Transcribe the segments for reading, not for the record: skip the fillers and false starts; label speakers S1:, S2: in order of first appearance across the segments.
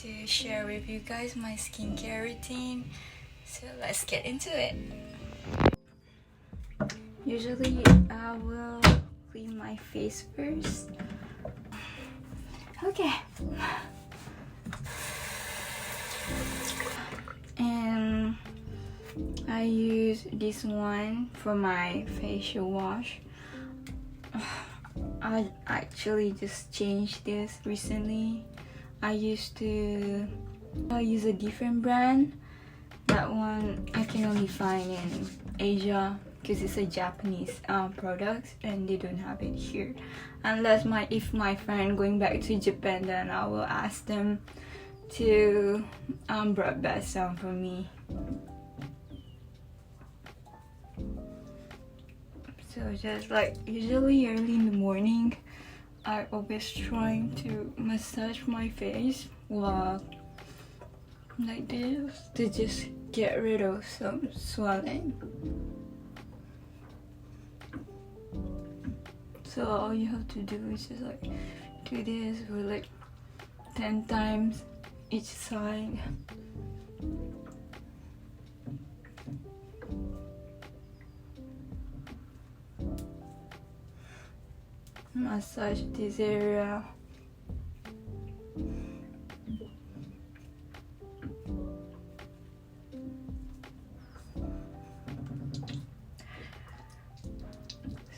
S1: to share with you guys my skincare routine. So let's get into it. Usually I will clean my face first. Okay. And I use this one for my facial wash. I actually just changed this recently. I used to use a different brand. That one I can only find in Asia because it's a Japanese product and they don't have it here. Unless if my friend going back to Japan, then I will ask them to brought back some for me. So just like usually early in the morning, I always trying to massage my face while like this to just get rid of some swelling. So all you have to do is just like do this for like 10 times each side. Massage this area.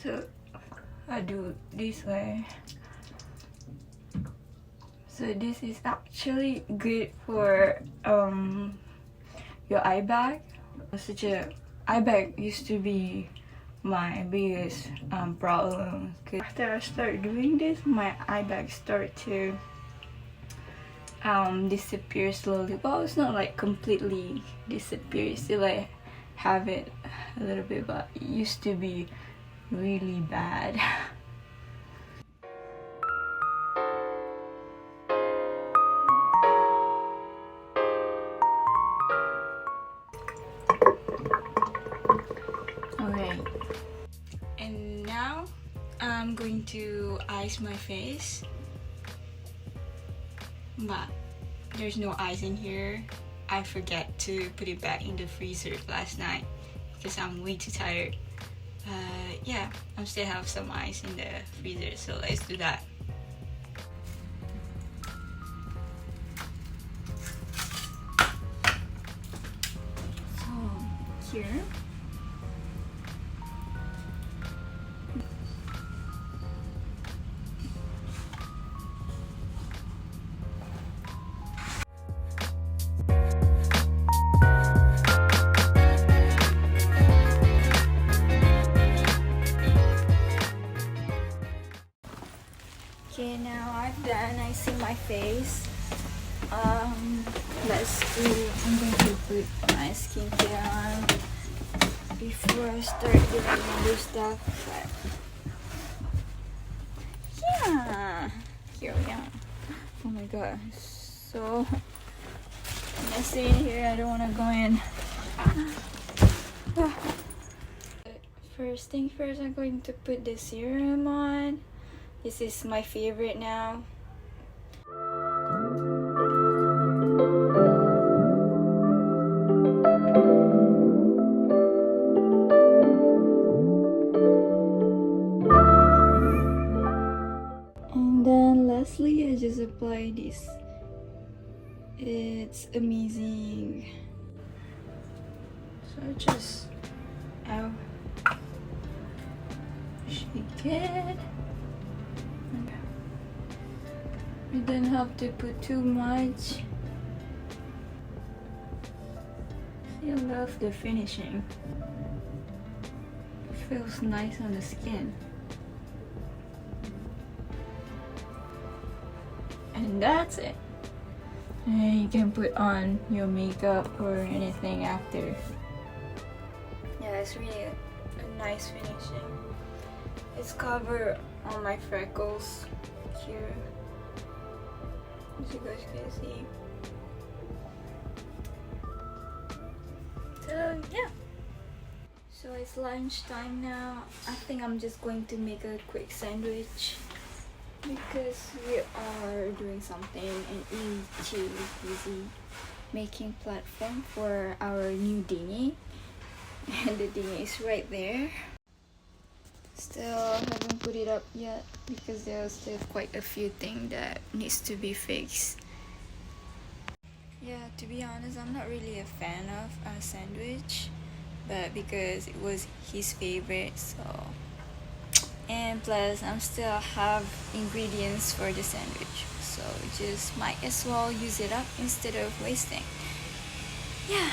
S1: So I do this way. So this is actually good for your eye bag. Such a eye bag used to be my biggest problem. Cause after I start doing this, my eye bag start to disappear slowly. Well, it's not like completely disappear. Still, I have it a little bit, but it used to be really bad. Alright, and now I'm going to ice my face, but there's no ice in here. I forget to put it back in the freezer last night because I'm way too tired. Yeah, I still have some ice in the freezer, so let's do that. So here, okay, now I've done icing my face. I'm going to put my skincare on before I start doing other stuff. But yeah, here we are. Oh my god, so messy in here. I don't want to go in. First thing first, I'm going to put the serum on. This is my favorite now. And then lastly, I just apply this. It's amazing. So just shake it. You don't have to put too much. I love the finishing. It feels nice on the skin. And that's it. And you can put on your makeup or anything after. Yeah, it's really a nice finishing. It's covered on my freckles here, as you guys can see. So yeah, so it's lunchtime now. I think I'm just going to make a quick sandwich because we are doing something and Ichi is busy making platform for our new dinghy, and the dinghy is right there. Still haven't put it up yet because there's still quite a few things that needs to be fixed. Yeah, to be honest, I'm not really a fan of a sandwich, but because it was his favorite, so. And plus I'm still have ingredients for the sandwich, so just might as well use it up instead of wasting. Yeah.